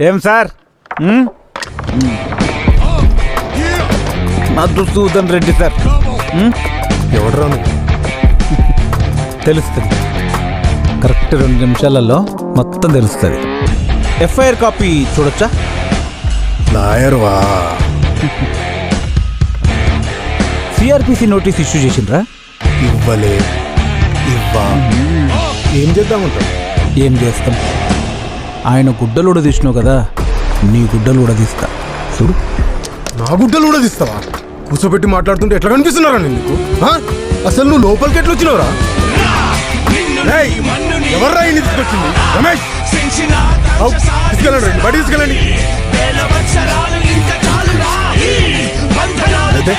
ఏం sir? Madhusudan Reddy sir. ఎవడరా తెలుస్తుంది. కరెక్ట్ 2 నిమిషాలలో మొత్తం తెలుస్తుంది. ఎఫ్ఐఆర్ కాపీ చూడొచ్చా? లాయర్వా? సిఆర్పిసి నోటీస్ ఇష్యూ చేసిండ్రా? ఇవ్వలే. ఏం చేద్దామంటావు? ఏం చేస్తాం? ఆయన గుడ్డలు కూడా తీసినావు కదా, నీ గుడ్డలు కూడా తీస్తా చూడు. నా గుడ్డలు కూడా తీస్తావా? కూర్చోబెట్టి మాట్లాడుతుంటే ఎట్లా కనిపిస్తున్నారా నీకు? అసలు నువ్వు లోపలికి ఎట్లా వచ్చినావురా? ఎవర్రా ఇన్ని తీసుకొచ్చింది? రమేష్ తీసుకెళ్ళండి, బయట తీసుకెళ్ళండి. అయితే